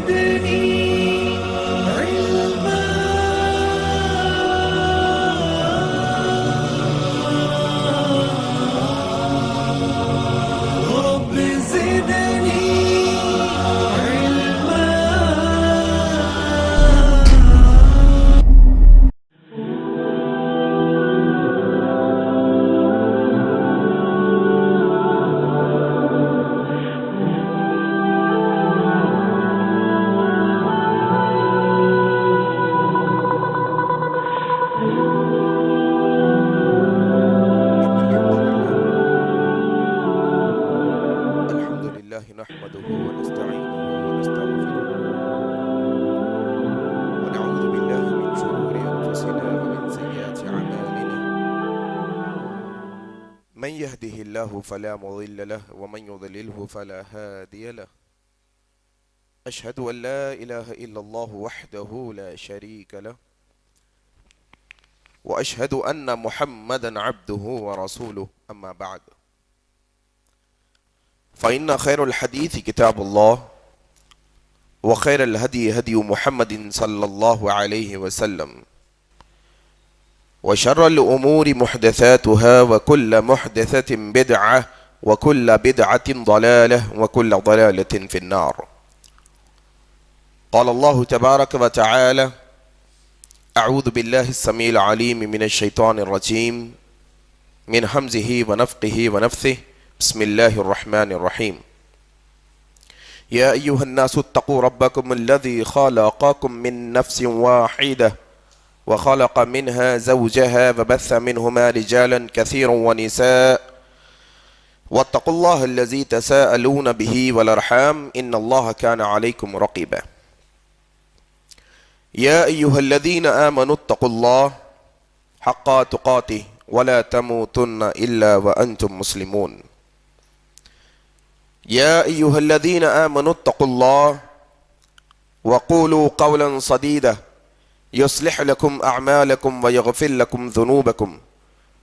زدني علما رب زدني علما. نحمده ونستعينه ونستغفره ونعوذ بالله من شرور أنفسنا ومن سيئات أعمالنا من يهده الله فلا مضل له ومن يضلله فلا هادي له أشهد أن لا إله إلا الله وحده لا شريك له وأشهد أن محمدا عبده ورسوله أما بعد فإن خير الحديث كتاب الله وخير الهدي هدي محمد صلى الله عليه وسلم وشر الأمور محدثاتها وكل محدثة بدعة وكل بدعة ضلالة وكل ضلالة في النار. قال الله تبارك وتعالى أعوذ بالله السميع العليم من الشيطان الرجيم من همزه ونفقه ونفثه بسم الله الرحمن الرحيم. يا أيها الناس اتقوا ربكم الذي خلقكم من نفس واحدة وخلق منها زوجها وبث منهما رجالا كثيرا ونساء واتقوا الله الذي تساءلون به والأرحام إن الله كان عليكم رقيبا. يا أيها الذين آمنوا اتقوا الله حق تقاته ولا تموتن إلا وأنتم مسلمون. يا أيها الذين آمنوا اتقوا الله وقولوا قولا سديدا يصلح لكم أعمالكم ويغفر لكم ذنوبكم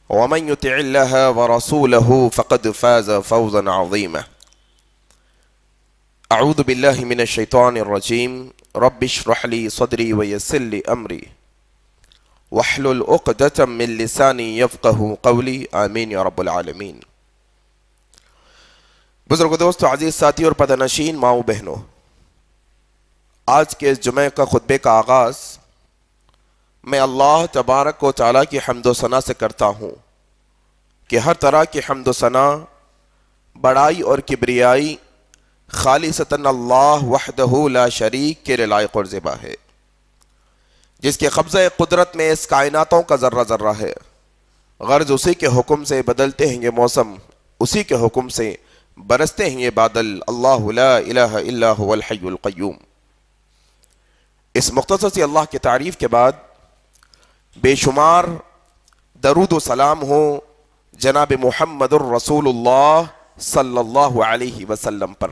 ومن يطع الله ورسوله فقد فاز فوزا عظيما. أعوذ بالله من الشيطان الرجيم رب اشرح لي صدري ويسر لي أمري واحلل عقدة من لساني يفقه قولي آمين يا رب العالمین. بزرگ دوستو، عزیز ساتھی اور پردہ نشین ماؤں بہنوں، آج کے اس جمعہ کا خطبے کا آغاز میں اللہ تبارک و تعالیٰ کی حمد و ثنا سے کرتا ہوں کہ ہر طرح کی حمد و ثنا، بڑائی اور کبریائی خالصتاً اللہ وحدہ لا شریک کے لائق اور زیبا ہے، جس کے قبضہ قدرت میں اس کائناتوں کا ذرہ ذرہ ہے. غرض اسی کے حکم سے بدلتے ہیں یہ موسم، اسی کے حکم سے برستے ہیں یہ بادل. اللہ لا الہ الا هو الحی القیوم. اس مختصر سی اللہ کی تعریف کے بعد بے شمار درود و سلام ہو جناب محمد الرسول اللہ صلی اللہ علیہ وسلم پر.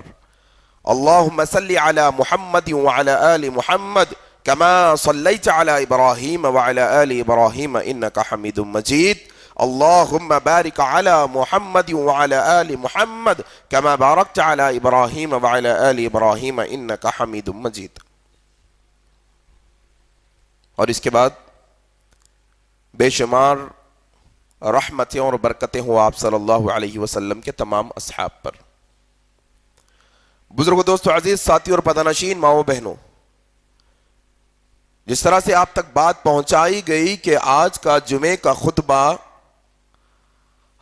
اللہم صلی علی محمد وعلی آل محمد كما صليت على إبراهيم وعلى آل إبراهيم إنك حميد مجيد. اللهم بارك على محمد وعلى آل محمد كما باركت على إبراهيم وعلى آل إبراهيم إنك حميد مجيد. اور اس کے بعد بے شمار رحمتیں اور برکتیں ہوں آپ صلی اللہ علیہ وسلم کے تمام اصحاب پر. بزرگ دوستو، عزیز ساتھی اور پردہ نشین ماؤں بہنوں، جس طرح سے آپ تک بات پہنچائی گئی کہ آج کا جمعے کا خطبہ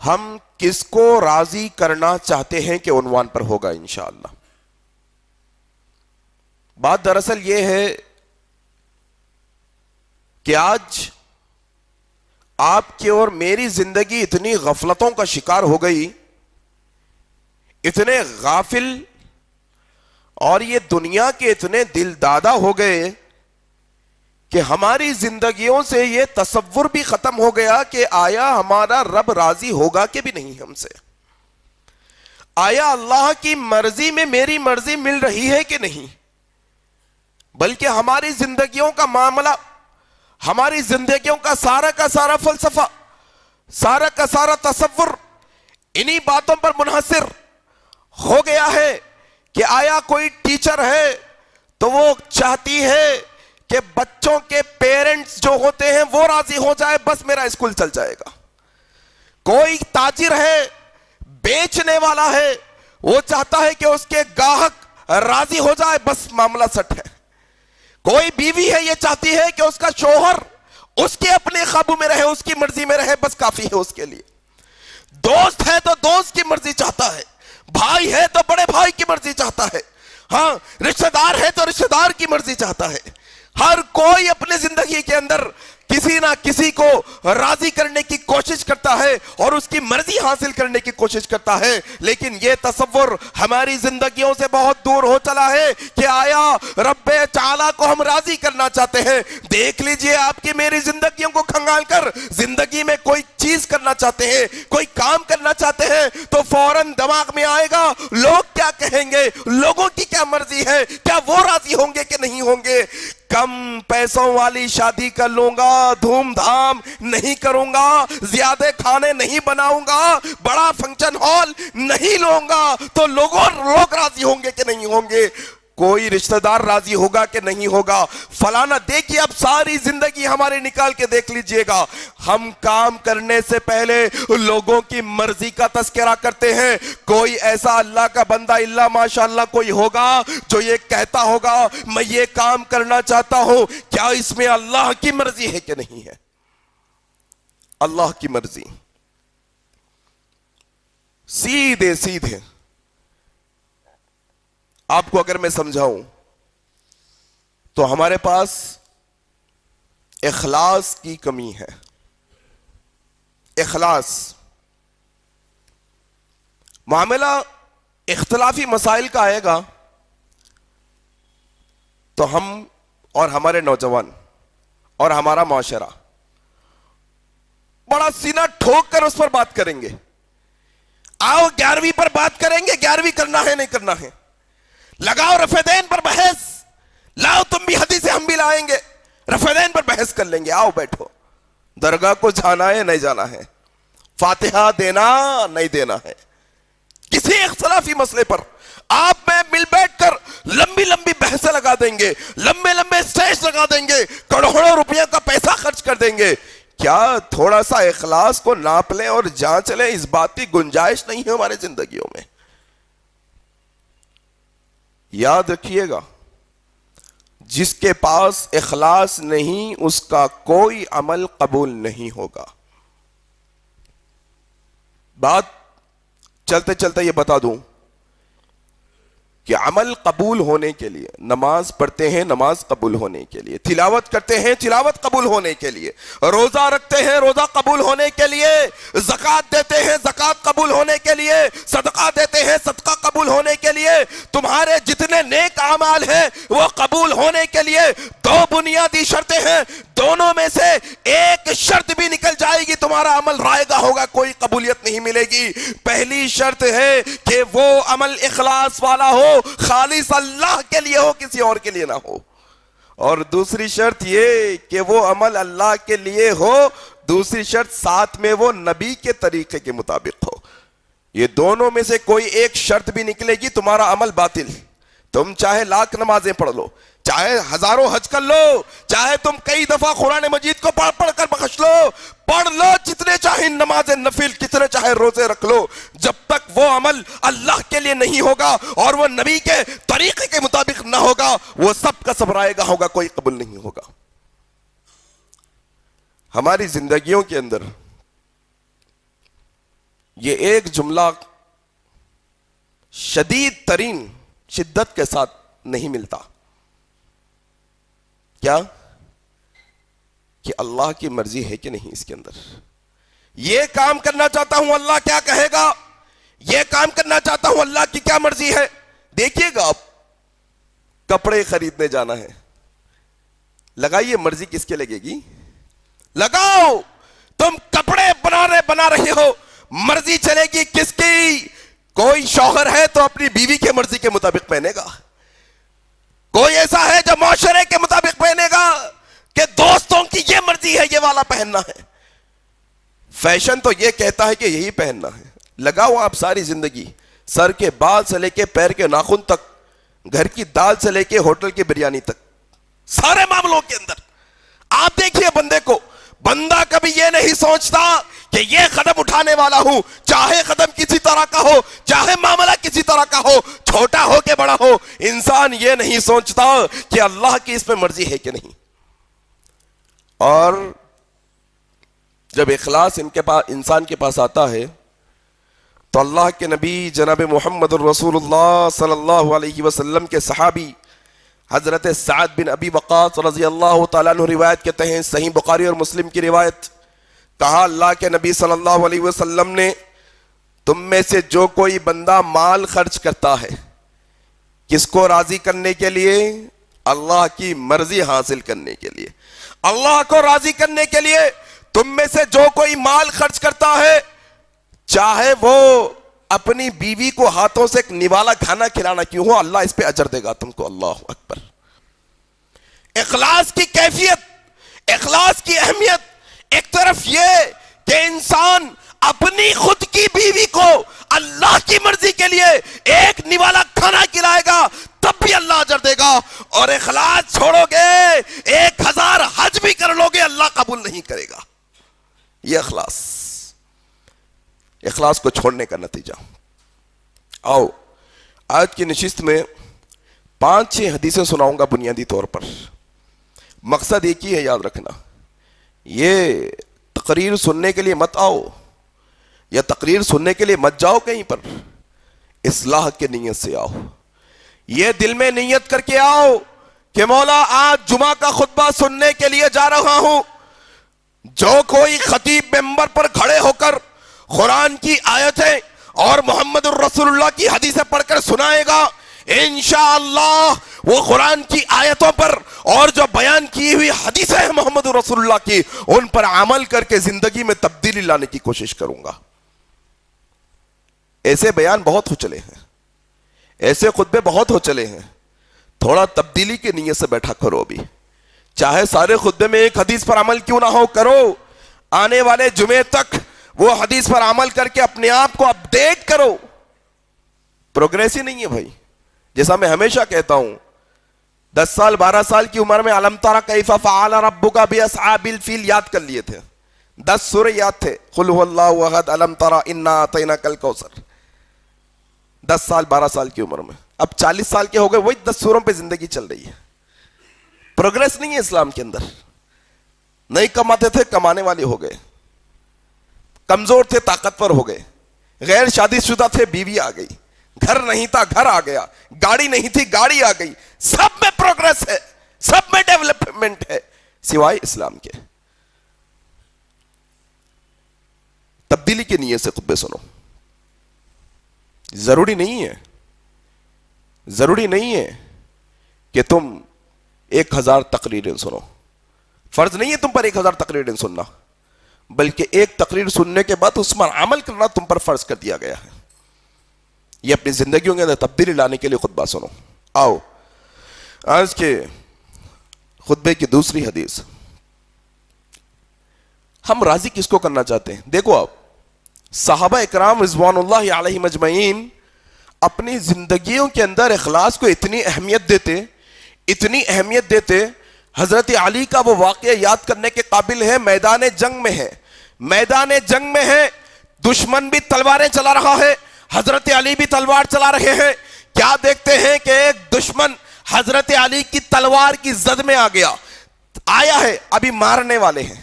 ہم کس کو راضی کرنا چاہتے ہیں کہ عنوان پر ہوگا انشاءاللہ. بات دراصل یہ ہے کہ آج آپ کی اور میری زندگی اتنی غفلتوں کا شکار ہو گئی، اتنے غافل اور یہ دنیا کے اتنے دل دادا ہو گئے کہ ہماری زندگیوں سے یہ تصور بھی ختم ہو گیا کہ آیا ہمارا رب راضی ہوگا کہ بھی نہیں ہم سے، آیا اللہ کی مرضی میں میری مرضی مل رہی ہے کہ نہیں. بلکہ ہماری زندگیوں کا معاملہ، ہماری زندگیوں کا سارا فلسفہ، سارا کا سارا تصور انہی باتوں پر منحصر ہو گیا ہے کہ آیا کوئی ٹیچر ہے تو وہ چاہتی ہے کہ بچوں کے پیرنٹس جو ہوتے ہیں وہ راضی ہو جائے، بس میرا اسکول چل جائے گا۔ کوئی تاجر ہے، بیچنے والا ہے، وہ چاہتا ہے کہ اس کے گاہک راضی ہو جائے، بس معاملہ سٹ ہے۔ کوئی بیوی ہے، یہ چاہتی ہے کہ اس کا شوہر اس کے اپنے قابو میں رہے، اس کی مرضی میں رہے، بس کافی ہے اس کے لیے۔ دوست ہے تو دوست کی مرضی چاہتا ہے، بھائی ہے تو بڑے بھائی کی مرضی چاہتا ہے، ہاں رشتہ دار ہے تو رشتہ دار کی مرضی چاہتا ہے۔ ہر کوئی اپنے زندگی کے اندر کسی نہ کسی کو راضی کرنے کی کوشش کرتا ہے اور اس کی مرضی حاصل کرنے کی کوشش کرتا ہے، لیکن یہ تصور ہماری زندگیوں سے بہت دور ہو چلا ہے کہ آیا رب تعالیٰ کو ہم راضی کرنا چاہتے ہیں۔ دیکھ لیجئے آپ کی میری زندگیوں کو کھنگال کر، زندگی میں کوئی چیز کرنا چاہتے ہیں، کوئی کام کرنا چاہتے ہیں تو فوراً دماغ میں آئے گا لوگ کیا کہیں گے، لوگوں کی کیا مرضی ہے، کیا وہ راضی ہوں گے کہ نہیں ہوں گے۔ کم پیسوں والی شادی کر لوں گا، دھوم دھام نہیں کروں گا، زیادہ کھانے نہیں بناؤں گا، بڑا فنکشن ہال نہیں لوں گا تو لوگ راضی ہوں گے کہ نہیں ہوں گے، کوئی رشتہ دار راضی ہوگا کہ نہیں ہوگا، فلانا۔ دیکھیے اب ساری زندگی ہماری نکال کے دیکھ لیجئے گا، ہم کام کرنے سے پہلے لوگوں کی مرضی کا تذکرہ کرتے ہیں۔ کوئی ایسا اللہ کا بندہ الا ماشاءاللہ کوئی ہوگا جو یہ کہتا ہوگا میں یہ کام کرنا چاہتا ہوں، کیا اس میں اللہ کی مرضی ہے کہ نہیں ہے؟ اللہ کی مرضی سیدھے سیدھے آپ کو اگر میں سمجھاؤں تو ہمارے پاس اخلاص کی کمی ہے۔ اخلاص، معاملہ اختلافی مسائل کا آئے گا تو ہم اور ہمارے نوجوان اور ہمارا معاشرہ بڑا سینہ ٹھوک کر اس پر بات کریں گے۔ آؤ 11ویں پر بات کریں گے، 11ویں کرنا ہے نہیں کرنا ہے، لگاؤ رفع دین پر بحث، لاؤ تم بھی حدیث ہم بھی لائیں گے، رفع دین پر بحث کر لیں گے، آؤ بیٹھو، درگاہ کو جانا ہے نہیں جانا ہے، فاتحہ دینا نہیں دینا ہے، کسی اختلافی مسئلے پر آپ میں مل بیٹھ کر لمبی لمبی بحثیں لگا دیں گے، لمبے لمبے سٹیج لگا دیں گے، کروڑوں روپیہ کا پیسہ خرچ کر دیں گے۔ کیا تھوڑا سا اخلاص کو ناپ لیں اور جانچ لیں؟ اس بات کی گنجائش نہیں ہے ہمارے زندگیوں میں۔ یاد رکھیے گا، جس کے پاس اخلاص نہیں اس کا کوئی عمل قبول نہیں ہوگا۔ بات چلتے چلتے یہ بتا دوں کہ عمل قبول ہونے کے لیے نماز پڑھتے ہیں، نماز قبول ہونے کے لیے تلاوت کرتے ہیں، تلاوت قبول ہونے کے لیے روزہ رکھتے ہیں، روزہ قبول ہونے کے لیے زکوٰۃ دیتے ہیں، زکوٰۃ قبول ہونے کے لیے صدقہ دیتے ہیں، صدقہ قبول ہونے کے لیے تمہارے جتنے نیک اعمال ہیں وہ قبول ہونے کے لیے دو بنیادی شرطیں ہیں، دونوں میں سے ایک شرط بھی نکل جائے گی تمہارا عمل رائگاں ہوگا، کوئی قبولیت نہیں ملے گی۔ پہلی شرط ہے کہ وہ عمل اخلاص والا ہو، خالص اللہ کے لیے ہو، کسی اور کے لیے نہ ہو، اور دوسری شرط یہ کہ وہ عمل اللہ کے لیے ہو، دوسری شرط ساتھ میں وہ نبی کے طریقے کے مطابق ہو۔ یہ دونوں میں سے کوئی ایک شرط بھی نکلے گی تمہارا عمل باطل۔ تم چاہے لاکھ نمازیں پڑھ لو، چاہے ہزاروں حج کر لو، چاہے تم کئی دفعہ قرآن مجید کو پڑھ پڑھ کر بخش لو، پڑھ لو جتنے چاہے نماز نفل، کتنے چاہے روزے رکھ لو، جب تک وہ عمل اللہ کے لیے نہیں ہوگا اور وہ نبی کے طریقے کے مطابق نہ ہوگا، وہ سب کا سب رائے گا ہوگا، کوئی قبول نہیں ہوگا۔ ہماری زندگیوں کے اندر یہ ایک جملہ شدید ترین شدت کے ساتھ نہیں ملتا، کیا کہ اللہ کی مرضی ہے کہ نہیں اس کے اندر۔ یہ کام کرنا چاہتا ہوں، اللہ کیا کہے گا، یہ کام کرنا چاہتا ہوں، اللہ کی کیا مرضی ہے۔ دیکھیے گا آپ کپڑے خریدنے جانا ہے، لگائیے مرضی کس کے لگے گی، لگاؤ، تم کپڑے بنا رہے ہو، مرضی چلے گی کس کی؟ کوئی شوہر ہے تو اپنی بیوی کے مرضی کے مطابق پہنے گا، کوئی ایسا ہے جو معاشرے کے مطابق پہنے گا کہ دوستوں کی یہ مرضی ہے یہ والا پہننا ہے۔ فیشن تو یہ کہتا ہے کہ یہی پہننا ہے۔ لگاؤ آپ ساری زندگی، سر کے بال سے لے کے پیر کے ناخن تک گھر کی دال سے لے کے ہوٹل کی بریانی تک، سارے معاملوں کے اندر آپ دیکھیے بندے کو، بندہ کبھی یہ نہیں سوچتا کہ یہ قدم اٹھانے والا ہوں، چاہے قدم کسی طرح کا ہو، چاہے معاملہ کسی طرح کا ہو، چھوٹا ہو کہ بڑا ہو، انسان یہ نہیں سوچتا کہ اللہ کی اس میں مرضی ہے کہ نہیں۔ اور جب اخلاص انسان کے پاس آتا ہے تو اللہ کے نبی جناب محمد الرسول اللہ صلی اللہ علیہ وسلم کے صحابی حضرت سعد بن ابی وقاص رضی اللہ تعالیٰ عنہ روایت کہتے ہیں، صحیح بخاری اور مسلم کی روایت، کہا اللہ کے نبی صلی اللہ علیہ وسلم نے، تم میں سے جو کوئی بندہ مال خرچ کرتا ہے کس کو راضی کرنے کے لیے؟ اللہ کی مرضی حاصل کرنے کے لیے، اللہ کو راضی کرنے کے لیے، تم میں سے جو کوئی مال خرچ کرتا ہے چاہے وہ اپنی بیوی کو ہاتھوں سے ایک نوالا کھانا کھلانا کیوں ہو، اللہ اس پہ اجر دے گا تم کو۔ اللہ اکبر۔ اخلاص کی کیفیت، اخلاص کی اہمیت، ایک طرف یہ کہ انسان اپنی خود کی بیوی کو اللہ کی مرضی کے لیے ایک نوالا کھانا کھلائے گا تب بھی اللہ اجر دے گا، اور اخلاص چھوڑو گے 1000 حج بھی کر لو گے اللہ قبول نہیں کرے گا۔ یہ اخلاص کو چھوڑنے کا نتیجہ۔ آؤ آج کی نشست میں 5-6 حدیثیں سناؤں گا بنیادی طور پر، مقصد ایک ہی ہے، یاد رکھنا، یہ تقریر سننے کے لیے مت آؤ یا تقریر سننے کے لیے مت جاؤ کہیں پر، اصلاح کے نیت سے آؤ، یہ دل میں نیت کر کے آؤ کہ مولا آج جمعہ کا خطبہ سننے کے لیے جا رہا ہوں، جو کوئی خطیب ممبر پر کھڑے ہو کر قرآن کی آیتیں اور محمد الرسول اللہ کی حدیثیں پڑھ کر سنائے گا، انشاءاللہ وہ قرآن کی آیتوں پر اور جو بیان کی ہوئی حدیثیں ہیں محمد الرسول اللہ کی، ان پر عمل کر کے زندگی میں تبدیلی لانے کی کوشش کروں گا۔ ایسے بیان بہت ہو چلے ہیں، ایسے خطبے بہت ہو چلے ہیں، تھوڑا تبدیلی کی نیت سے بیٹھا کرو ابھی، چاہے سارے خطبے میں ایک حدیث پر عمل کیوں نہ ہو، کرو، آنے والے جمعے تک وہ حدیث پر عمل کر کے اپنے آپ کو اپڈیٹ کرو۔ پروگریس ہی نہیں ہے بھائی، جیسا میں ہمیشہ کہتا ہوں، 10 سال 12 سال کی عمر میں علم تری کیف فعل ربک باصحاب الفیل یاد کر لیے تھے، 10 سورے یاد تھے، قل هو اللہ احد، علم تری انا اعطیناک الکوثر، 10 سال 12 سال کی عمر میں۔ اب 40 سال کے ہو گئے، وہی 10 سوروں پہ زندگی چل رہی ہے۔ پروگریس نہیں ہے اسلام کے اندر، نہیں کماتے تھے کمانے والے ہو گئے، کمزور تھے طاقتور ہو گئے، غیر شادی شدہ تھے بیوی آ گئی، گھر نہیں تھا گھر آ گیا، گاڑی نہیں تھی گاڑی آ گئی، سب میں پروگریس ہے، سب میں ڈیولپمنٹ ہے سوائے اسلام کے۔ تبدیلی کی نیت سے خطبے سنو، ضروری نہیں ہے کہ تم 1000 تقریریں سنو، فرض نہیں ہے تم پر 1000 تقریریں سننا، بلکہ ایک تقریر سننے کے بعد اس پر عمل کرنا تم پر فرض کر دیا گیا ہے۔ یہ اپنی زندگیوں کے اندر تبدیلی لانے کے لیے خطبہ سنو۔ آؤ آج کے خطبے کی دوسری حدیث، ہم راضی کس کو کرنا چاہتے ہیں؟ دیکھو آپ، صحابہ اکرام رضوان اللہ علیہم اجمعین اپنی زندگیوں کے اندر اخلاص کو اتنی اہمیت دیتے، حضرت علی کا وہ واقعہ یاد کرنے کے قابل ہے، میدان جنگ میں ہے، دشمن بھی تلواریں چلا رہا ہے، حضرت علی بھی تلوار چلا رہے ہیں، کیا دیکھتے ہیں کہ ایک دشمن حضرت علی کی تلوار کی زد میں آیا ہے، ابھی مارنے والے ہیں،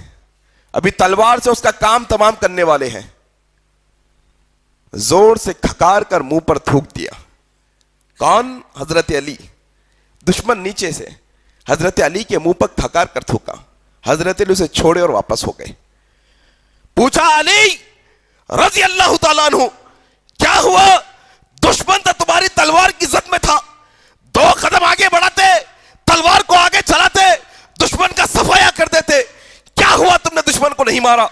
ابھی تلوار سے اس کا کام تمام کرنے والے ہیں، زور سے کھکار کر منہ پر تھوک دیا۔ کون؟ حضرت علی۔ دشمن نیچے سے حضرت علی کے منہ پر کھکار کر تھوکا، حضرت علی اسے چھوڑے اور واپس ہو گئے۔ پوچھا علی رضی اللہ تعالیٰ عنہ کیا ہوا؟ دشمن تو تمہاری تلوار کی زد میں تھا، 2 قدم آگے بڑھاتے، تلوار کو آگے چلاتے، دشمن کا صفایا کر دیتے، کیا ہوا تم نے دشمن کو نہیں مارا؟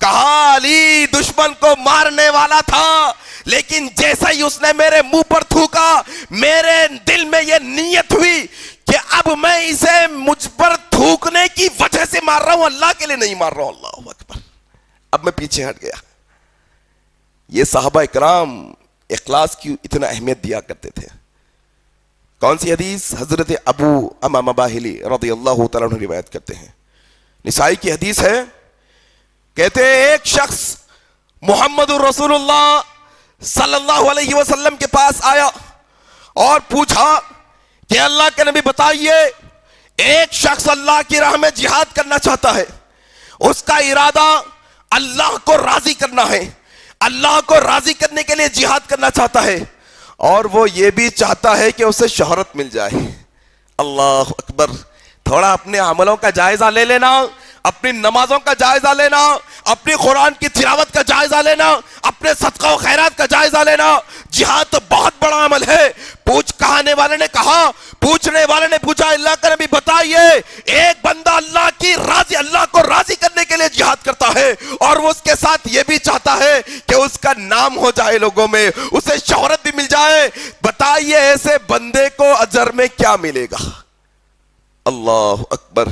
کہا علی دشمن کو مارنے والا تھا، لیکن جیسا ہی اس نے میرے منہ پر تھوکا، میرے دل میں یہ نیت ہوئی کہ اب میں اسے مجھ پر تھوکنے کی وجہ سے مار رہا ہوں، اللہ کے لیے نہیں مار رہا ہوں۔ اللہ اکبر، اب میں پیچھے ہٹ گیا۔ یہ صحابہ اکرام اخلاص کی اتنا اہمیت دیا کرتے تھے۔ کون سی حدیث؟ حضرت ابو امامہ باہلی رضی اللہ تعالیٰ عنہ روایت کرتے ہیں، نسائی کی حدیث ہے، کہتے ہیں ایک شخص محمد رسول اللہ صلی اللہ علیہ وسلم کے پاس آیا اور پوچھا کہ اللہ کے نبی بتائیے، ایک شخص اللہ کی راہ میں جہاد کرنا چاہتا ہے، اس کا ارادہ اللہ کو راضی کرنا ہے، اللہ کو راضی کرنے کے لیے جہاد کرنا چاہتا ہے، اور وہ یہ بھی چاہتا ہے کہ اسے شہرت مل جائے۔ اللہ اکبر! تھوڑا اپنے عملوں کا جائزہ لے لینا، اپنی نمازوں کا جائزہ لینا، اپنی قرآن کی تلاوت کا جائزہ لینا، اپنے صدقہ و خیرات کا جائزہ لینا۔ جہاد تو بہت بڑا عمل ہے۔ کہانے والے نے کہا، پوچھنے والے نے پوچھا، اللہ کا نبی بتائیے، ایک بندہ اللہ کو راضی کرنے کے لیے جہاد کرتا ہے، اور وہ اس کے ساتھ یہ بھی چاہتا ہے کہ اس کا نام ہو جائے لوگوں میں، اسے شہرت بھی مل جائے، بتائیے ایسے بندے کو اجر میں کیا ملے گا؟ اللہ اکبر!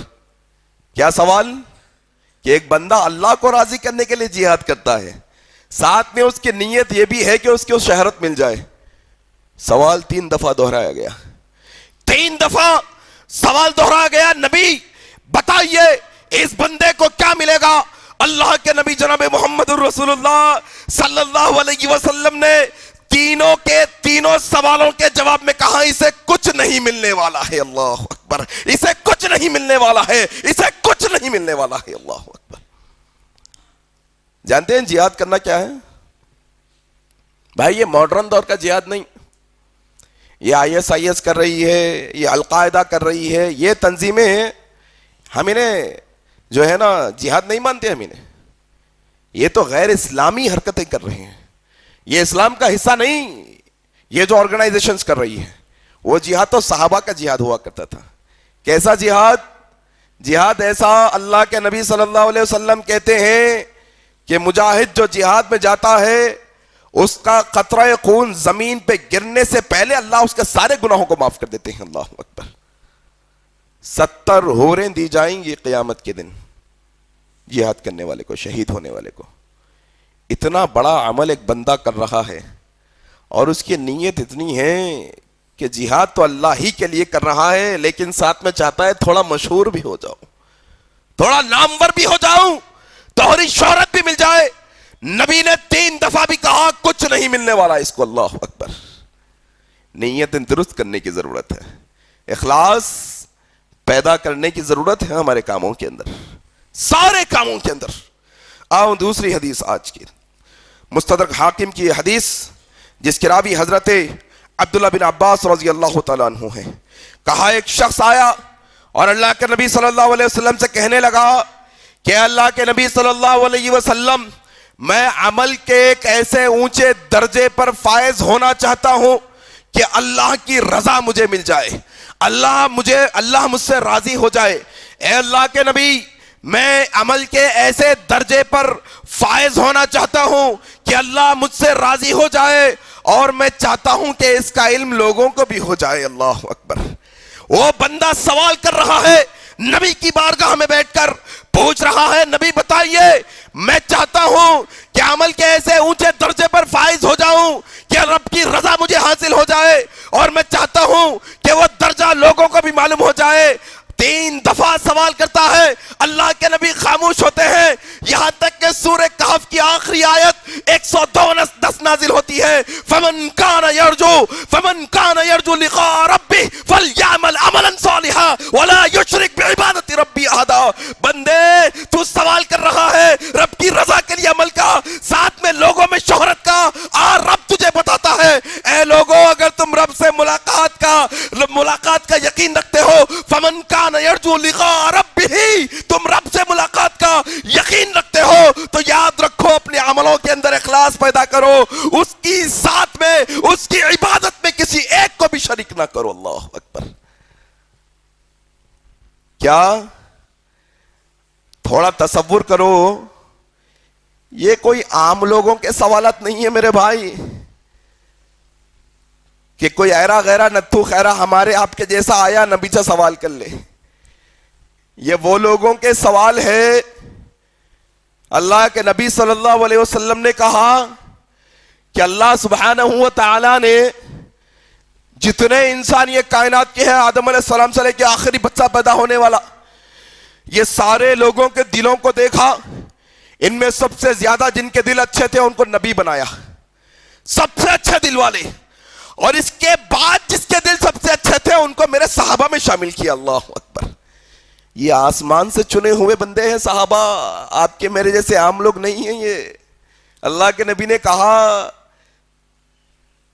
کیا سوال کہ ایک بندہ اللہ کو راضی کرنے کے لیے جہاد کرتا ہے، ساتھ میں اس کی نیت یہ بھی ہے کہ اس کو شہرت مل جائے۔ سوال 3 دفعہ دہرایا گیا، 3 دفعہ سوال دہرایا گیا، نبی بتائیے اس بندے کو کیا ملے گا؟ اللہ کے نبی جناب محمد رسول اللہ صلی اللہ علیہ وسلم نے تینوں سوالوں کے جواب میں کہا، اسے کچھ نہیں ملنے والا ہے۔ اللہ اکبر! اسے کچھ نہیں ملنے والا ہے، اسے کچھ نہیں ملنے والا ہے۔ اللہ اکبر! جانتے ہیں جہاد کرنا کیا ہے؟ بھائی یہ ماڈرن دور کا جہاد نہیں، یہ ISIS کر رہی ہے، یہ القاعدہ کر رہی ہے، یہ تنظیمیں ہم انہیں جو ہے نا جہاد نہیں مانتے، ہم انہیں، یہ تو غیر اسلامی حرکتیں کر رہے ہیں، یہ اسلام کا حصہ نہیں۔ یہ جو آرگنائزیشنز کر رہی ہے وہ جہاد تو صحابہ کا جہاد ہوا کرتا تھا۔ کیسا جہاد؟ جہاد ایسا، اللہ کے نبی صلی اللہ علیہ وسلم کہتے ہیں کہ مجاہد جو جہاد میں جاتا ہے اس کا قطرہ خون زمین پہ گرنے سے پہلے اللہ اس کے سارے گناہوں کو معاف کر دیتے ہیں۔ اللہ اکبر! 70 حوریں دی جائیں گی قیامت کے دن جہاد کرنے والے کو، شہید ہونے والے کو۔ اتنا بڑا عمل ایک بندہ کر رہا ہے اور اس کی نیت اتنی ہے کہ جہاد تو اللہ ہی کے لیے کر رہا ہے، لیکن ساتھ میں چاہتا ہے تھوڑا مشہور بھی ہو جاؤ، تھوڑا نامور بھی ہو جاؤں، تھوڑی شہرت بھی مل جائے۔ نبی نے 3 دفعہ بھی کہا کچھ نہیں ملنے والا اس کو۔ اللہ اکبر! نیت درست کرنے کی ضرورت ہے، اخلاص پیدا کرنے کی ضرورت ہے ہمارے کاموں کے اندر، سارے کاموں کے اندر۔ آؤں دوسری حدیث آج کی، مستدرک حاکم کی حدیث، جس کے راوی حضرت عبداللہ بن عباس رضی اللہ تعالیٰ عنہ ہیں۔ کہا ایک شخص آیا اور اللہ کے نبی صلی اللہ علیہ وسلم سے کہنے لگا کہ اللہ کے نبی صلی اللہ علیہ وسلم، میں عمل کے ایک ایسے اونچے درجے پر فائز ہونا چاہتا ہوں کہ اللہ کی رضا مجھے مل جائے، اللہ مجھ سے راضی ہو جائے۔ اے اللہ کے نبی، میں عمل کے ایسے درجے پر فائز ہونا چاہتا ہوں کہ اللہ مجھ سے راضی ہو جائے، اور میں چاہتا ہوں کہ اس کا علم لوگوں کو بھی ہو جائے۔ اللہ اکبر! وہ بندہ سوال کر رہا ہے، نبی کی بارگاہ میں بیٹھ کر پوچھ رہا ہے، نبی بتائیے، میں چاہتا ہوں کہ عمل کے ایسے اونچے درجے پر فائز ہو جاؤں کہ رب کی رضا مجھے حاصل ہو جائے، اور میں چاہتا ہوں کہ وہ درجہ لوگوں کو بھی معلوم ہو جائے۔ 3 دفعہ سوال کرتا ہے، اللہ کے نبی خاموش ہوتے ہیں، یہاں تک کہ سورہ کہف کی آخری آیت 110 نازل ہوتی ہے، فمن کان یرجو لقاء ربہ فلیعمل عملا صالحا ولا یشرک بعبادت ربہ احدا۔ بندے، تو سوال کر رہا ہے رب کی رضا کے لیے عمل کا، ساتھ میں لوگوں میں شہرت کا، اور رب تجھے بتاتا ہے، اے لوگوں، اگر تم رب سے ملاقات کا یقین رکھتے ہو، فمن کان یرجو لقاء ربہ، تم رب سے ملاقات کا یقین رکھتے ہو تو یاد رکھو اپنے عملوں کے اندر اخلاص پیدا کرو، اس کی ساتھ میں، اس کی عبادت میں کسی ایک کو بھی شریک نہ کرو۔ اللہ اکبر! کیا تھوڑا تصور کرو، یہ کوئی عام لوگوں کے سوالات نہیں ہے میرے بھائی، کہ کوئی ایرا غیرہ نتھو خیرہ ہمارے آپ کے جیسا آیا نبی سے سوال کر لے۔ یہ وہ لوگوں کے سوال ہے۔ اللہ کے نبی صلی اللہ علیہ وسلم نے کہا کہ اللہ سبحانہ و تعالی نے جتنے انسان یہ کائنات کے ہیں، آدم علیہ السلام سے لے کے آخری بچہ پیدا ہونے والا، یہ سارے لوگوں کے دلوں کو دیکھا، ان میں سب سے زیادہ جن کے دل اچھے تھے ان کو نبی بنایا، سب سے اچھے دل والے، اور اس کے بعد جس کے دل سب سے اچھے تھے ان کو میرے صحابہ میں شامل کیا۔ اللہ اکبر! یہ آسمان سے چنے ہوئے بندے ہیں صحابہ، آپ کے میرے جیسے عام لوگ نہیں ہیں۔ یہ اللہ کے نبی نے کہا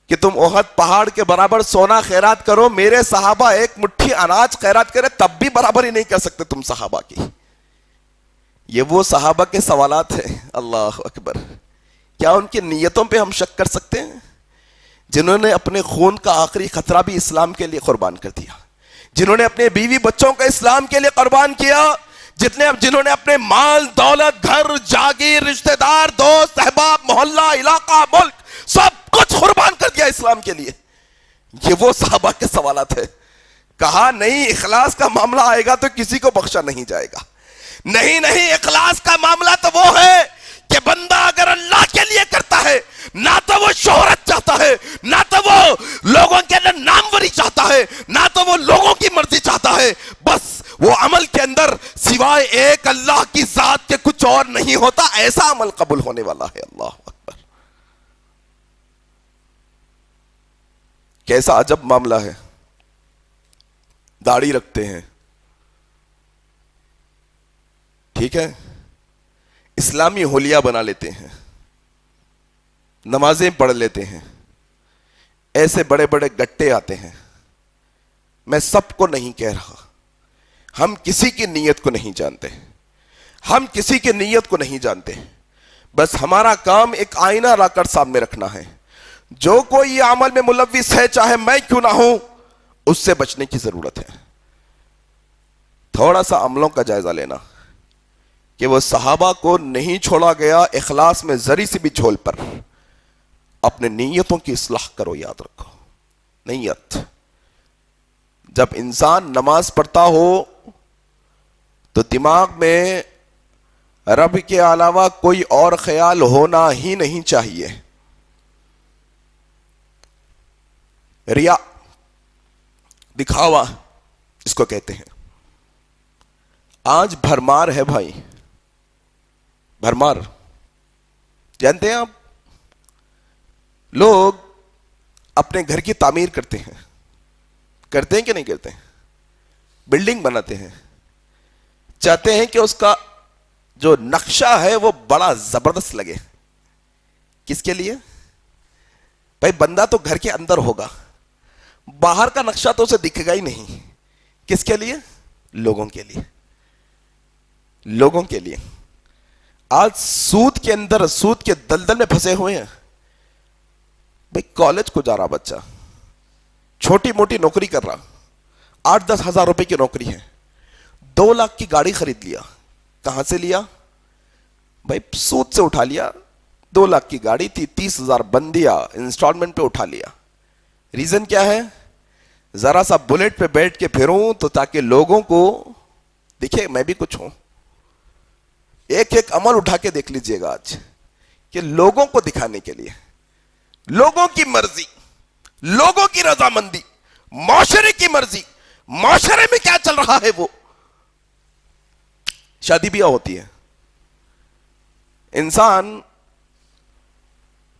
کہ تم احد پہاڑ کے برابر سونا خیرات کرو، میرے صحابہ ایک مٹھی اناج خیرات کرے تب بھی برابر ہی نہیں کر سکتے تم صحابہ کی۔ یہ وہ صحابہ کے سوالات ہیں۔ اللہ اکبر! کیا ان کی نیتوں پہ ہم شک کر سکتے ہیں؟ جنہوں نے اپنے خون کا آخری خطرہ بھی اسلام کے لیے قربان کر دیا، جنہوں نے اپنے بیوی بچوں کا اسلام کے لیے قربان کیا، جنہوں نے اپنے مال دولت گھر جاگیر رشتہ دار دوست احباب محلہ علاقہ ملک سب کچھ قربان کر دیا اسلام کے لیے، یہ وہ صحابہ کے سوالات ہیں۔ کہا نہیں، اخلاص کا معاملہ آئے گا تو کسی کو بخشا نہیں جائے گا۔ نہیں، اخلاص کا معاملہ تو وہ ہے کہ بندہ اگر اللہ کے لیے کرتا ہے، نہ تو وہ شہرت چاہتا ہے، نہ تو وہ لوگوں کے اندر ناموری چاہتا ہے، نہ تو وہ لوگوں کی مرضی چاہتا ہے، بس وہ عمل کے اندر سوائے ایک اللہ کی ذات کے کچھ اور نہیں ہوتا، ایسا عمل قبول ہونے والا ہے۔ اللہ اکبر! کیسا عجب معاملہ ہے۔ داڑھی رکھتے ہیں، ٹھیک ہے، اسلامی حلیہ بنا لیتے ہیں، نمازیں پڑھ لیتے ہیں، ایسے بڑے بڑے گٹے آتے ہیں۔ میں سب کو نہیں کہہ رہا، ہم کسی کی نیت کو نہیں جانتے، ہم کسی کی نیت کو نہیں جانتے، بس ہمارا کام ایک آئینہ لا کر سامنے رکھنا ہے۔ جو کوئی یہ عمل میں ملوث ہے، چاہے میں کیوں نہ ہوں، اس سے بچنے کی ضرورت ہے۔ تھوڑا سا عملوں کا جائزہ لینا کہ وہ صحابہ کو نہیں چھوڑا گیا اخلاص میں ذری سی بھی جھول پر۔ اپنے نیتوں کی اصلاح کرو، یاد رکھو نیت۔ جب انسان نماز پڑھتا ہو تو دماغ میں رب کے علاوہ کوئی اور خیال ہونا ہی نہیں چاہیے۔ ریا، دکھاوا اس کو کہتے ہیں۔ آج بھرمار ہے بھائی، بھرمار جانتے ہیں آپ؟ لوگ اپنے گھر کی تعمیر کرتے ہیں کہ نہیں کرتے ہیں؟ بلڈنگ بناتے ہیں، چاہتے ہیں کہ اس کا جو نقشہ ہے وہ بڑا زبردست لگے۔ کس کے لیے؟ بھائی بندہ تو گھر کے اندر ہوگا، باہر کا نقشہ تو اسے دکھے گا ہی نہیں۔ کس کے لیے؟ لوگوں کے لیے، لوگوں کے لیے۔ آج سود کے اندر، سود کے دلدل میں پھنسے ہوئے ہیں۔ بھائی کالج کو جا رہا بچہ، چھوٹی موٹی نوکری کر رہا، 8-10 ہزار روپے کی نوکری ہے، 2 لاکھ کی گاڑی خرید لیا۔ کہاں سے لیا؟ بھائی سود سے اٹھا لیا۔ 2 لاکھ کی گاڑی تھی، 30,000 بند دیا، انسٹالمنٹ پہ اٹھا لیا۔ ریزن کیا ہے؟ ذرا سا بلیٹ پہ بیٹھ کے پھروں تو تاکہ لوگوں کو دکھے میں بھی کچھ ہوں۔ ایک عمل اٹھا کے دیکھ لیجئے گا آج کہ لوگوں کو دکھانے کے لیے، لوگوں کی مرضی، لوگوں کی رضامندی، معاشرے کی مرضی، معاشرے میں کیا چل رہا ہے وہ شادی بیاہ ہوتی ہے، انسان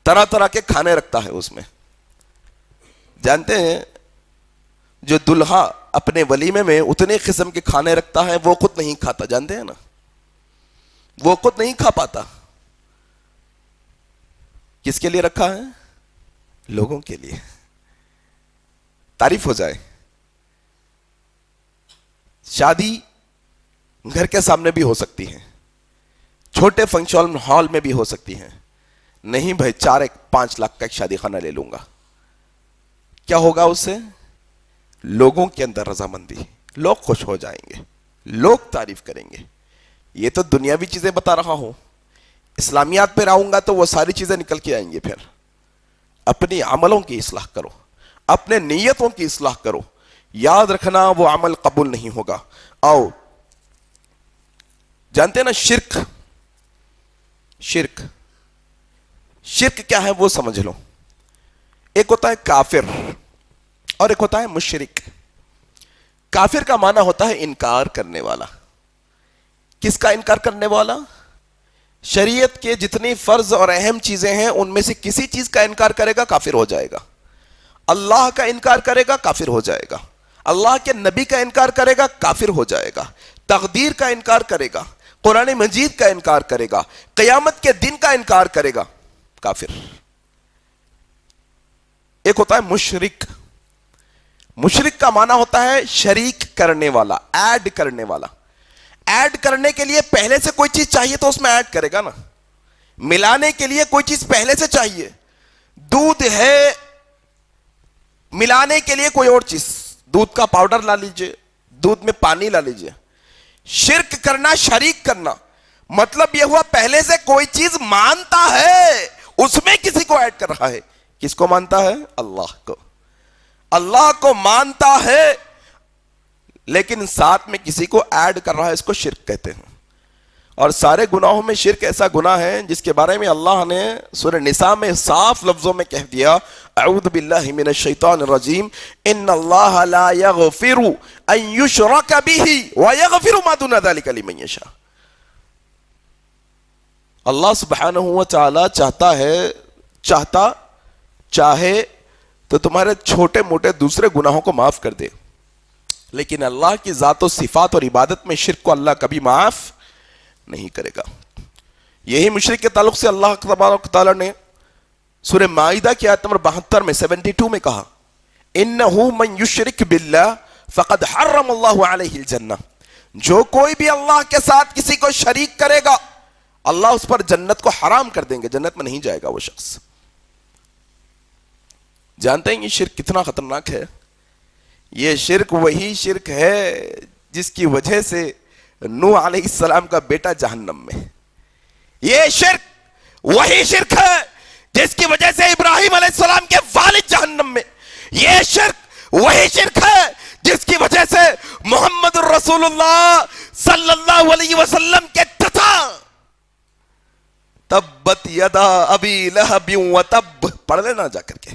طرح طرح کے کھانے رکھتا ہے اس میں۔ جانتے ہیں جو دلہا اپنے ولیمے میں اتنے قسم کے کھانے رکھتا ہے وہ خود نہیں کھاتا، جانتے ہیں نا؟ وہ خود نہیں کھا پاتا۔ کس کے لیے رکھا ہے؟ لوگوں کے لیے، تعریف ہو جائے۔ شادی گھر کے سامنے بھی ہو سکتی ہے، چھوٹے فنکشن ہال میں بھی ہو سکتی ہے۔ نہیں بھائی 4-5 لاکھ کا ایک شادی خانہ لے لوں گا، کیا ہوگا اس سے؟ لوگوں کے اندر رضامندی، لوگ خوش ہو جائیں گے، لوگ تعریف کریں گے۔ یہ تو دنیاوی چیزیں بتا رہا ہوں، اسلامیات پہ آؤں گا تو وہ ساری چیزیں نکل کے آئیں گے۔ پھر اپنی عملوں کی اصلاح کرو، اپنے نیتوں کی اصلاح کرو، یاد رکھنا وہ عمل قبول نہیں ہوگا۔ آؤ جانتے ہیں نا شرک، شرک شرک کیا ہے وہ سمجھ لو۔ ایک ہوتا ہے کافر اور ایک ہوتا ہے مشرک. کافر کا معنی ہوتا ہے انکار کرنے والا. کس کا انکار کرنے والا؟ شریعت کے جتنی فرض اور اہم چیزیں ہیں ان میں سے کسی چیز کا انکار کرے گا کافر ہو جائے گا. اللہ کا انکار کرے گا کافر ہو جائے گا. اللہ کے نبی کا انکار کرے گا کافر ہو جائے گا. تقدیر کا انکار کرے گا, قرآن مجید کا انکار کرے گا, قیامت کے دن کا انکار کرے گا, کافر. ایک ہوتا ہے مشرک. مشرک کا معنی ہوتا ہے شریک کرنے والا, ایڈ کرنے والا. ایڈ کرنے کے لیے پہلے سے کوئی چیز چاہیے تو اس میں ایڈ کرے گا نا. ملانے کے لیے کوئی چیز پہلے سے چاہیے. دودھ ہے, ملانے کے لیے کوئی اور چیز, دودھ کا پاؤڈر لا لیجئے, دودھ میں پانی لا لیجئے. شرک کرنا, شریک کرنا, مطلب یہ ہوا پہلے سے کوئی چیز مانتا ہے, اس میں کسی کو ایڈ کر رہا ہے. کس کو مانتا ہے؟ اللہ کو. اللہ کو مانتا ہے لیکن ساتھ میں کسی کو ایڈ کر رہا ہے, اس کو شرک کہتے ہیں. اور سارے گناہوں میں شرک ایسا گناہ ہے جس کے بارے میں اللہ نے سورہ نساء میں صاف لفظوں میں کہہ دیا, اعوذ باللہ من الشیطان الرجیم, ان اللہ لا یغفر ان یشرک بہ ویغفر ما دون ذلک لمن یشاء. اللہ سبحانہ و تعالی چاہے تو تمہارے چھوٹے موٹے دوسرے گناہوں کو معاف کر دے, لیکن اللہ کی ذات و صفات اور عبادت میں شرک کو اللہ کبھی معاف نہیں کرے گا. یہی مشرک کے تعلق سے اللہ تبارک و تعالی نے سورہ مائدہ کی آیت نمبر 72 میں 72 میں کہا, انہ من یشرک باللہ فقد حرم اللہ علیہ الجنہ. جو کوئی بھی اللہ کے ساتھ کسی کو شریک کرے گا اللہ اس پر جنت کو حرام کر دیں گے, جنت میں نہیں جائے گا وہ شخص. جانتے ہیں یہ شرک کتنا خطرناک ہے؟ یہ شرک وہی شرک ہے جس کی وجہ سے نوح علیہ السلام کا بیٹا جہنم میں. یہ شرک وہی شرک ہے جس کی وجہ سے ابراہیم علیہ السلام کے والد جہنم میں. یہ شرک وہی شرک ہے جس کی وجہ سے محمد الرسول اللہ صلی اللہ علیہ وسلم کے تتا تبت یدا ابی لہب وتب پڑھ لینا جا کر کے.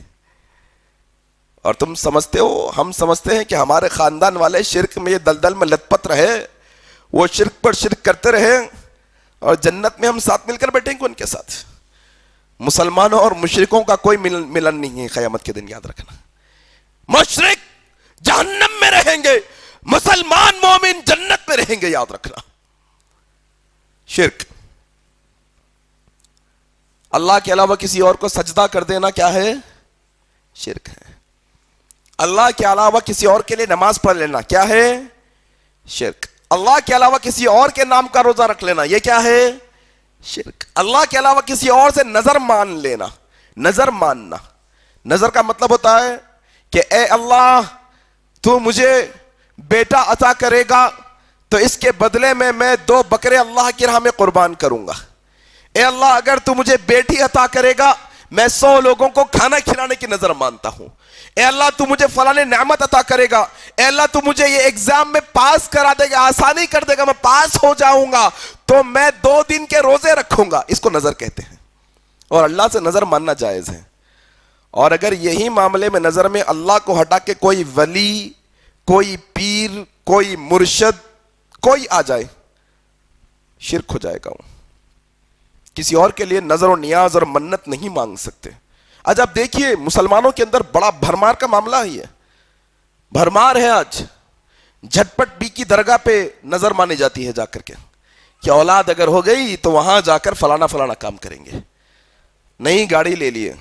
اور تم سمجھتے ہو, ہم سمجھتے ہیں کہ ہمارے خاندان والے شرک میں یہ دلدل میں لت پت رہے, وہ شرک پر شرک کرتے رہے اور جنت میں ہم ساتھ مل کر بیٹھیں گے ان کے ساتھ. مسلمانوں اور مشرکوں کا کوئی ملن نہیں ہے قیامت کے دن, یاد رکھنا. مشرک جہنم میں رہیں گے, مسلمان مومن جنت میں رہیں گے, یاد رکھنا. شرک, اللہ کے علاوہ کسی اور کو سجدہ کر دینا کیا ہے؟ شرک ہے. اللہ کے علاوہ کسی اور کے لیے نماز پڑھ لینا کیا ہے؟ شرک. اللہ کے علاوہ کسی اور کے نام کا روزہ رکھ لینا یہ کیا ہے؟ شرک. اللہ کے علاوہ کسی اور سے نظر مان لینا, نظر ماننا. نظر کا مطلب ہوتا ہے کہ اے اللہ تو مجھے بیٹا عطا کرے گا تو اس کے بدلے میں 2 بکرے اللہ کی راہ میں قربان کروں گا. اے اللہ اگر تو مجھے بیٹی عطا کرے گا میں 100 لوگوں کو کھانا کھلانے کی نظر مانتا ہوں. اے اللہ تو مجھے فلاں نعمت عطا کرے گا, اے اللہ تو مجھے یہ ایگزام میں پاس کرا دے گا, آسانی کر دے گا, میں پاس ہو جاؤں گا تو میں 2 دن کے روزے رکھوں گا. اس کو نظر کہتے ہیں. اور اللہ سے نظر ماننا جائز ہے. اور اگر یہی معاملے میں نظر میں اللہ کو ہٹا کے کوئی ولی, کوئی پیر, کوئی مرشد کوئی آ جائے شرک ہو جائے گا. وہ کسی اور کے لیے نظر و نیاز اور منت نہیں مانگ سکتے. آج آپ دیکھیے مسلمانوں کے اندر بڑا بھرمار کا معاملہ ہی ہے. بھرمار ہے آج. جھٹپٹ بی کی درگاہ پہ نظر مانی جاتی ہے جا کر کے کہ اولاد اگر ہو گئی تو وہاں جا کر فلانا کام کریں گے. نئی گاڑی لے لیے,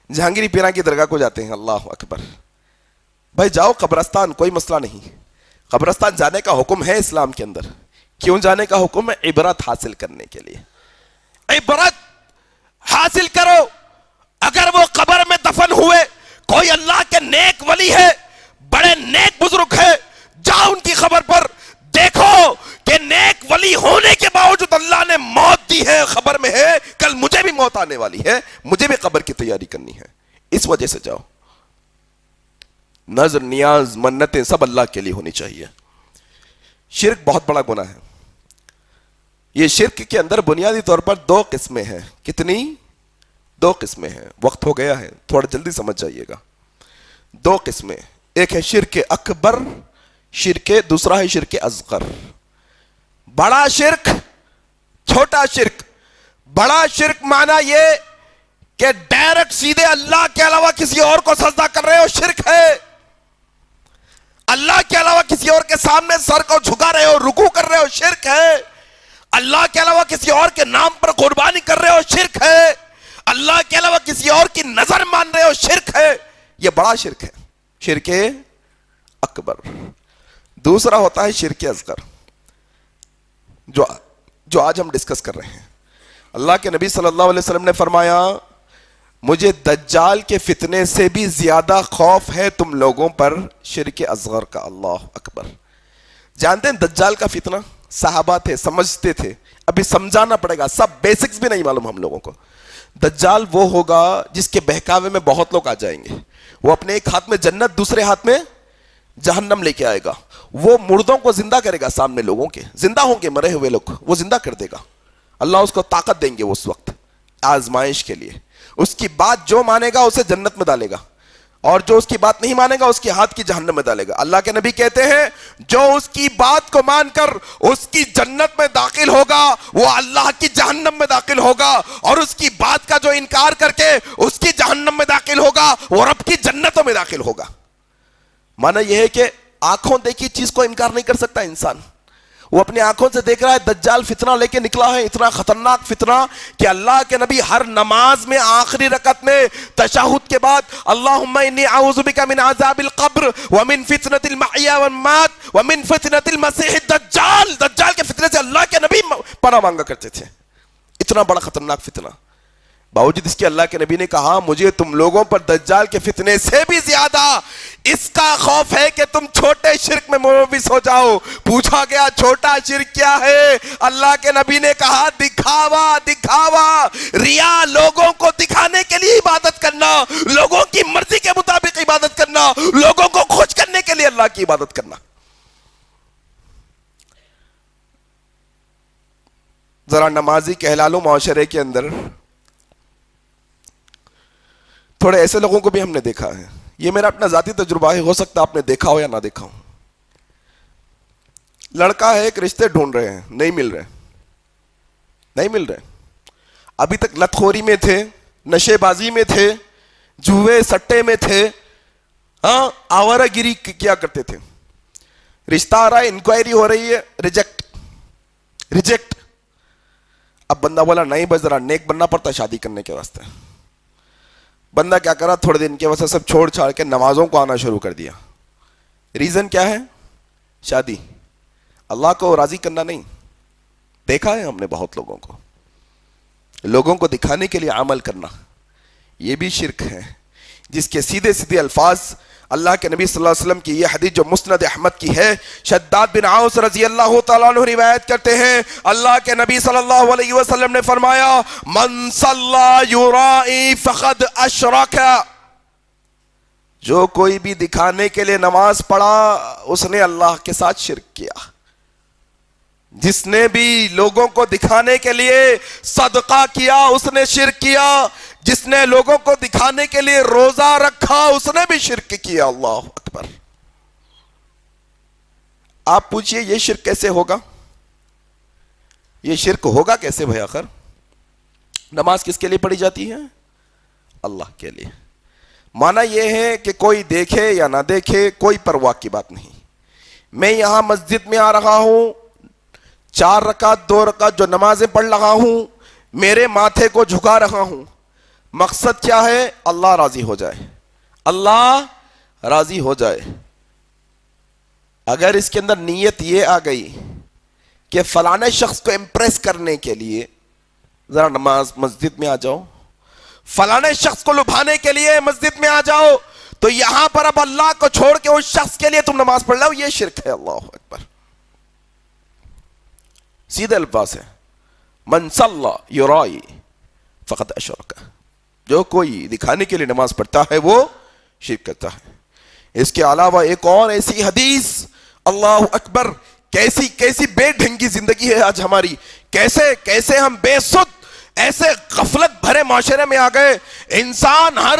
جہانگیری پیرا کی درگاہ کو جاتے ہیں. اللہ اکبر. بھائی جاؤ قبرستان, کوئی مسئلہ نہیں. قبرستان جانے کا حکم ہے اسلام کے اندر. کیوں جانے کا حکم ہے؟ عبرت حاصل کرنے کے لیے. عبرت حاصل کرو. اگر وہ قبر میں دفن ہوئے کوئی اللہ کے نیک ولی ہے, بڑے نیک بزرگ ہے, جاؤ ان کی خبر پر دیکھو کہ نیک ولی ہونے کے باوجود اللہ نے موت دی ہے, خبر میں ہے کل مجھے بھی موت آنے والی ہے, مجھے بھی قبر کی تیاری کرنی ہے, اس وجہ سے جاؤ. نظر نیاز منتیں سب اللہ کے لیے ہونی چاہیے. شرک بہت بڑا گناہ ہے. یہ شرک کے اندر بنیادی طور پر 2 قسمیں ہیں. کتنی؟ 2 قسمیں ہیں. وقت ہو گیا ہے, تھوڑا جلدی سمجھ جائیے گا. دو قسمیں، ایک ہے شرک اکبر شرک، دوسرا ہے شرک اصغر. بڑا شرک، چھوٹا شرک. بڑا شرک معنی یہ کہ ڈائریکٹ سیدھے اللہ کے علاوہ کسی اور کو سجدہ کر رہے ہو، شرک ہے. اللہ کے علاوہ کسی اور کے سامنے سر کو جھکا رہے ہو، رکوع کر رہے ہو، شرک ہے. اللہ کے علاوہ کسی اور کے نام پر قربانی کر رہے ہو، شرک ہے. اللہ کے علاوہ کسی اور کی نظر مان رہے ہو، شرک ہے. یہ بڑا شرک ہے، شرک اکبر. دوسرا ہوتا ہے شرک اصغر، جو آج ہم ڈسکس کر رہے ہیں. اللہ کے نبی صلی اللہ علیہ وسلم نے فرمایا مجھے دجال کے فتنے سے بھی زیادہ خوف ہے تم لوگوں پر شرک اصغر کا. اللہ اکبر. جانتے ہیں دجال کا فتنہ؟ صحابہ تھے، سمجھتے تھے. ابھی سمجھانا پڑے گا، سب بیسکس بھی نہیں معلوم ہم لوگوں کو. دجال وہ ہوگا جس کے بہکاوے میں بہت لوگ آ جائیں گے. وہ اپنے ایک ہاتھ میں جنت، دوسرے ہاتھ میں جہنم لے کے آئے گا. وہ مردوں کو زندہ کرے گا، سامنے لوگوں کے زندہ ہوں گے، مرے ہوئے لوگ وہ زندہ کر دے گا. اللہ اس کو طاقت دیں گے اس وقت آزمائش کے لیے. اس کی بات جو مانے گا اسے جنت میں ڈالے گا، اور جو اس کی بات نہیں مانے گا اس کے ہاتھ کی جہنم میں ڈالے گا. اللہ کے نبی کہتے ہیں جو اس کی بات کو مان کر اس کی جنت میں داخل ہوگا وہ اللہ کی جہنم میں داخل ہوگا، اور اس کی بات کا جو انکار کر کے اس کی جہنم میں داخل ہوگا وہ رب کی جنتوں میں داخل ہوگا. معنی یہ ہے کہ آنکھوں دیکھی چیز کو انکار نہیں کر سکتا انسان. وہ اپنی آنکھوں سے دیکھ رہا ہے دجال فتنہ لے کے نکلا ہے، اتنا خطرناک فتنہ کہ اللہ کے نبی ہر نماز میں آخری رکعت میں تشہد کے بعد اللہم انی اعوذ بک من عذاب القبر ومن فتنة المحیا والممات ومن فتنة المسیح الدجال، دجال کے فتنے سے اللہ کے نبی پناہ مانگا کرتے تھے. اتنا بڑا خطرناک فتنہ. باوجود اس کے اللہ کے نبی نے کہا مجھے تم لوگوں پر دجال کے فتنے سے بھی زیادہ اس کا خوف ہے کہ تم چھوٹے شرک میں ملوث ہو جاؤ. پوچھا گیا چھوٹا شرک کیا ہے؟ اللہ کے نبی نے کہا دکھاوا. دکھاوا، ریا، لوگوں کو دکھانے کے لیے عبادت کرنا، لوگوں کی مرضی کے مطابق عبادت کرنا، لوگوں کو خوش کرنے کے لیے اللہ کی عبادت کرنا. ذرا نمازی کہلا لو معاشرے کے اندر. تھوڑے ایسے لوگوں کو بھی ہم نے دیکھا ہے، یہ میرا اپنا ذاتی تجربہ ہے، ہو سکتا آپ نے دیکھا ہو یا نہ دیکھا ہو. لڑکا ہے، ایک رشتے ڈھونڈ رہے ہیں، نہیں مل رہے. ابھی تک لت خوری میں تھے، نشے بازی میں تھے، جوئے سٹے میں تھے، آوارہ گیری کیا کرتے تھے. رشتہ آ رہا ہے، انکوائری ہو رہی ہے، ریجیکٹ. اب بندہ بولا نہیں بس ذرا نیک بننا پڑتا شادی کرنے کے واسطے. بندہ کیا کرا، تھوڑے دن کے واسطے سب چھوڑ چھاڑ کے نمازوں کو آنا شروع کر دیا. ریزن کیا ہے؟ شادی. اللہ کو راضی کرنا نہیں. دیکھا ہے ہم نے بہت لوگوں کو دکھانے کے لیے عمل کرنا، یہ بھی شرک ہے، جس کے سیدھے سیدھے الفاظ اللہ کے نبی صلی اللہ علیہ وسلم کی یہ حدیث جو مسند احمد کی ہے، شداد بن عوس رضی اللہ تعالیٰ عنہ روایت کرتے ہیں اللہ کے نبی صلی اللہ علیہ وسلم نے فرمایا من صلی یرائی فقد اشرک، جو کوئی بھی دکھانے کے لیے نماز پڑھا اس نے اللہ کے ساتھ شرک کیا. جس نے بھی لوگوں کو دکھانے کے لیے صدقہ کیا اس نے شرک کیا. جس نے لوگوں کو دکھانے کے لیے روزہ رکھا اس نے بھی شرک کیا. اللہ اکبر. آپ پوچھئے یہ شرک کیسے ہوگا؟ یہ شرک ہوگا کیسے بھائی؟ آخر نماز کس کے لیے پڑھی جاتی ہے؟ اللہ کے لیے. معنی یہ ہے کہ کوئی دیکھے یا نہ دیکھے کوئی پرواہ کی بات نہیں. میں یہاں مسجد میں آ رہا ہوں، 4 رکعت 2 رکعت جو نمازیں پڑھ رہا ہوں، میرے ماتھے کو جھکا رہا ہوں، مقصد کیا ہے؟ اللہ راضی ہو جائے. اللہ راضی ہو جائے. اگر اس کے اندر نیت یہ آ گئی کہ فلانے شخص کو امپریس کرنے کے لیے ذرا نماز مسجد میں آ جاؤ، فلانے شخص کو لبھانے کے لیے مسجد میں آ جاؤ، تو یہاں پر اب اللہ کو چھوڑ کے اس شخص کے لیے تم نماز پڑھ رہے ہو، یہ شرک ہے. اللہ اکبر. سیدھے الفاظ ہے من صلی یرائی فقد اشرک، جو کوئی دکھانے کے لیے نماز پڑھتا ہے وہ شرک کرتا ہے. اس کے علاوہ ایک اور ایسی حدیث، اللہ اکبر، کیسی بے ڈھنگی زندگی ہے آج ہماری، کیسے ہم بے سود ایسے غفلت بھرے معاشرے میں آ گئے. انسان ہر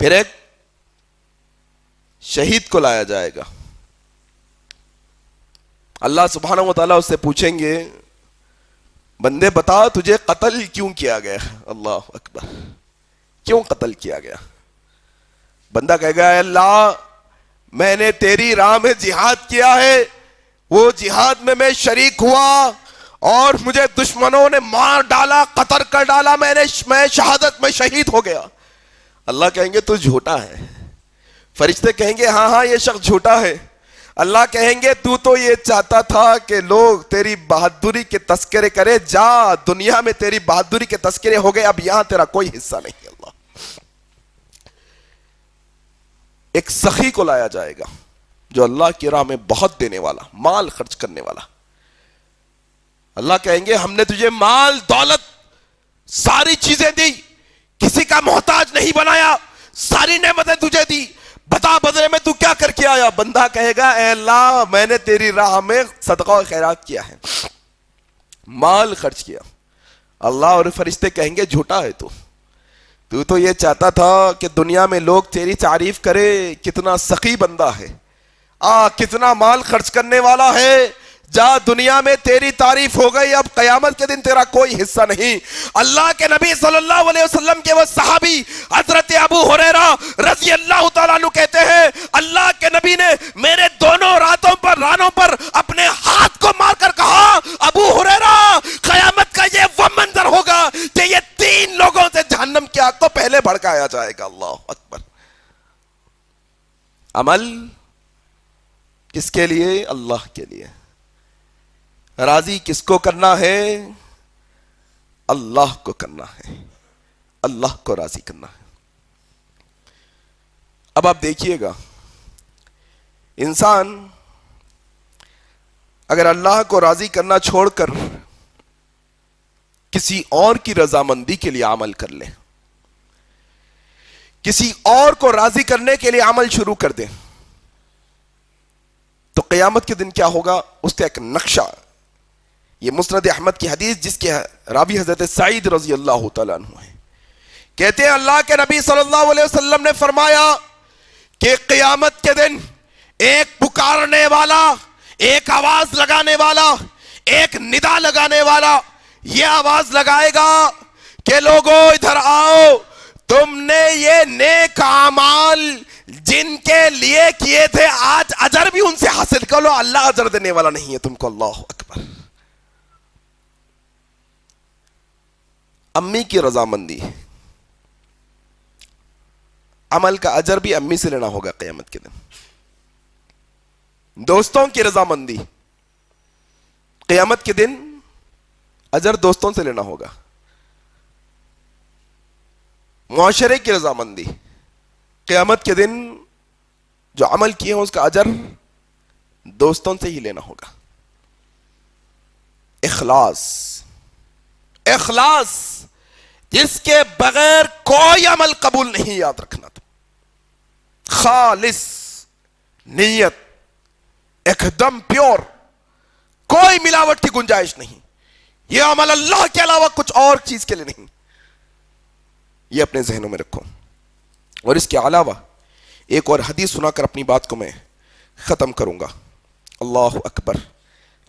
پھر ایک شہید کو لایا جائے گا. اللہ سبحانہ و تعالیٰ اس سے پوچھیں گے بندے بتا تجھے قتل کیوں کیا گیا. اللہ اکبر. کیوں قتل کیا گیا؟ بندہ کہے گا اے اللہ میں نے تیری راہ میں جہاد کیا ہے, وہ جہاد میں شریک ہوا اور مجھے دشمنوں نے مار ڈالا, قتل کر ڈالا, میں شہادت میں شہید ہو گیا. اللہ کہیں گے تو جھوٹا ہے. فرشتے کہیں گے ہاں ہاں یہ شخص جھوٹا ہے. اللہ کہیں گے تو یہ چاہتا تھا کہ لوگ تیری بہادری کے تذکرے کرے, جا دنیا میں تیری بہادری کے تذکرے ہو گئے, اب یہاں تیرا کوئی حصہ نہیں. اللہ ایک سخی کو لایا جائے گا جو اللہ کی راہ میں بہت دینے والا, مال خرچ کرنے والا. اللہ کہیں گے ہم نے تجھے مال دولت ساری چیزیں دی, کسی کا محتاج نہیں بنایا, ساری نعمتیں تجھے دی, بتا بدلے میں تو کیا کر کے آیا؟ بندہ کہے گا اے اللہ میں نے تیری راہ میں صدقہ و خیرات کیا ہے, مال خرچ کیا. اللہ اور فرشتے کہیں گے جھوٹا ہے تو یہ چاہتا تھا کہ دنیا میں لوگ تیری تعریف کرے, کتنا سخی بندہ ہے, کتنا مال خرچ کرنے والا ہے, جا دنیا میں تیری تعریف ہو گئی, اب قیامت کے دن تیرا کوئی حصہ نہیں. اللہ کے نبی صلی اللہ علیہ وسلم کے وہ صحابی حضرت ابو ہریرہ رضی اللہ تعالیٰ عنہ کہتے ہیں اللہ کے نبی نے میرے دونوں رانوں پر اپنے ہاتھ کو مار کر کہا ابو ہریرہ قیامت کا یہ وہ منظر ہوگا کہ یہ 3 لوگوں سے جہنم کی آگ کو پہلے بھڑکایا جائے گا. اللہ اکبر. عمل کس کے لیے؟ اللہ کے لیے. راضی کس کو کرنا ہے؟ اللہ کو کرنا ہے, اللہ کو راضی کرنا ہے. اب آپ دیکھیے گا انسان اگر اللہ کو راضی کرنا چھوڑ کر کسی اور کی رضامندی کے لیے عمل کر لے, کسی اور کو راضی کرنے کے لیے عمل شروع کر دے, تو قیامت کے دن کیا ہوگا اس کا ایک نقشہ. یہ مسند احمد کی حدیث جس کے راوی حضرت سعید رضی اللہ تعالیٰ عنہ ہے, کہتے ہیں اللہ کے نبی صلی اللہ علیہ وسلم نے فرمایا کہ قیامت کے دن ایک پکارنے والا, ایک آواز لگانے والا, ایک ندا لگانے والا یہ آواز لگائے گا کہ لوگوں ادھر آؤ, تم نے یہ نیک اعمال جن کے لیے کیے تھے آج اجر بھی ان سے حاصل کر لو, اللہ اجر دینے والا نہیں ہے تم کو. اللہ اکبر. امی کی رضامندی, عمل کا اجر بھی امی سے لینا ہوگا قیامت کے دن. دوستوں کی رضامندی, قیامت کے دن اجر دوستوں سے لینا ہوگا. معاشرے کی رضامندی, قیامت کے دن جو عمل کیے ہیں اس کا اجر دوستوں سے ہی لینا ہوگا. اخلاص جس کے بغیر کوئی عمل قبول نہیں, یاد رکھنا. خالص نیت, ایک دم پیور, کوئی ملاوٹ کی گنجائش نہیں. یہ عمل اللہ کے علاوہ کچھ اور چیز کے لیے نہیں. یہ اپنے ذہنوں میں رکھو. اور اس کے علاوہ ایک اور حدیث سنا کر اپنی بات کو میں ختم کروں گا. اللہ اکبر.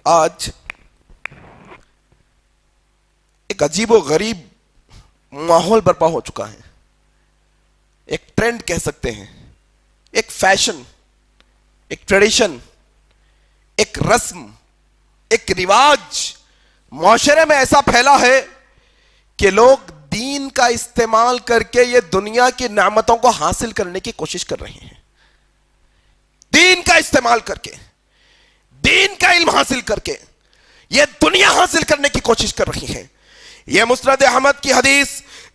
آج ایک عجیب و غریب ماحول برپا ہو چکا ہے, ایک ٹرینڈ کہہ سکتے ہیں, ایک فیشن, ایک ٹریڈیشن, ایک رسم, ایک رواج معاشرے میں ایسا پھیلا ہے کہ لوگ دین کا استعمال کر کے یہ دنیا کی نعمتوں کو حاصل کرنے کی کوشش کر رہے ہیں. دین کا استعمال کر کے, دین کا علم حاصل کر کے یہ دنیا حاصل کرنے کی کوشش کر رہی ہیں. یہ مسند احمد کی حدیث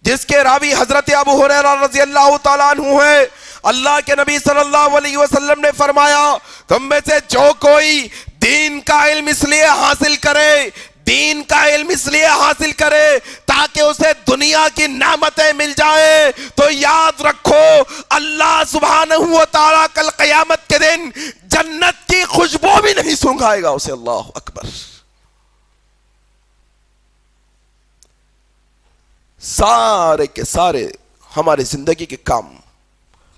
جس کے راوی حضرت ابو ہریرہ رضی اللہ تعالیٰ عنہ ہے, اللہ کے نبی صلی اللہ علیہ وسلم نے فرمایا تم میں سے جو کوئی دین کا علم اس لیے حاصل کرے, دین کا علم اس لیے حاصل کرے تاکہ اسے دنیا کی نعمتیں مل جائیں, تو یاد رکھو اللہ سبحانہ و تعالیٰ کل قیامت کے دن جنت کی خوشبو بھی نہیں سونگھائے گا اسے. اللہ اکبر. سارے کے سارے ہمارے زندگی کے کام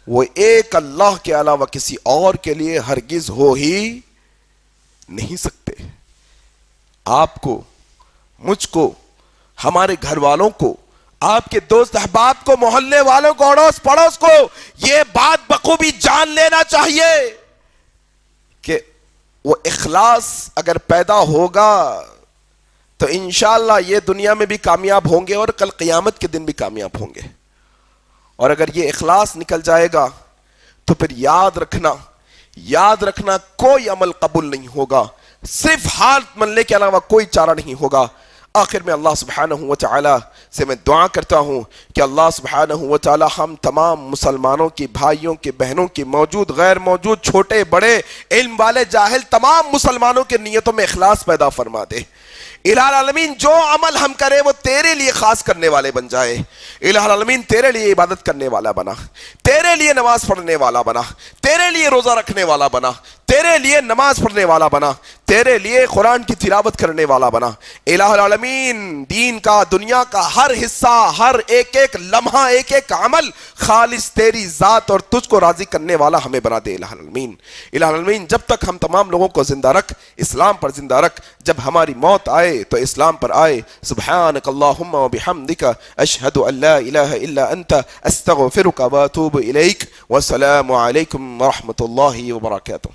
وہ ایک اللہ کے علاوہ کسی اور کے لیے ہرگز ہو ہی نہیں سکتے۔ آپ کو، مجھ کو، ہمارے گھر والوں کو، آپ کے دوست احباب کو، محلے والوں کو، اڑوس پڑوس کو یہ بات بخوبی جان لینا چاہیے کہ وہ اخلاص اگر پیدا ہوگا تو انشاءاللہ یہ دنیا میں بھی کامیاب ہوں گے اور کل قیامت کے دن بھی کامیاب ہوں گے۔ اور اگر یہ اخلاص نکل جائے گا تو پھر یاد رکھنا کوئی عمل قبول نہیں ہوگا، صرف ہاتھ ملنے کے علاوہ کوئی چارہ نہیں ہوگا۔ آخر میں اللہ سبحانہ و تعالی سے میں دعا کرتا ہوں کہ اللہ سبحانہ و تعالی ہم تمام مسلمانوں کی، بھائیوں کی، بہنوں کی، موجود غیر موجود، چھوٹے بڑے، علم والے جاہل، تمام مسلمانوں کے نیتوں میں اخلاص پیدا فرما دے۔ الہ العالمین جو عمل ہم کریں وہ تیرے لیے خاص کرنے والے بن جائے۔ الہ العالمین تیرے لیے عبادت کرنے والا بنا، تیرے لیے نماز پڑھنے والا بنا، تیرے لیے روزہ رکھنے والا بنا، تیرے لیے نماز پڑھنے والا بنا، تیرے لیے قرآن کی تلاوت کرنے والا بنا۔ الہ العالمین دین کا، دنیا کا ہر حصہ، ہر ایک ایک لمحہ، ایک ایک عمل خالص تیری ذات اور تجھ کو راضی کرنے والا ہمیں بنا دے۔ الہ العالمین، الہ العالمین جب تک ہم تمام لوگوں کو زندہ رکھ، اسلام پر زندہ رکھ، جب ہماری موت آئے تو اسلام پر آئے۔ سبحانک اللہم و بحمدک، اشہد ان لا الہ الا انت، استغفرک و اتوب الیک، والسلام علیکم ورحمۃ اللہ وبرکاتہ۔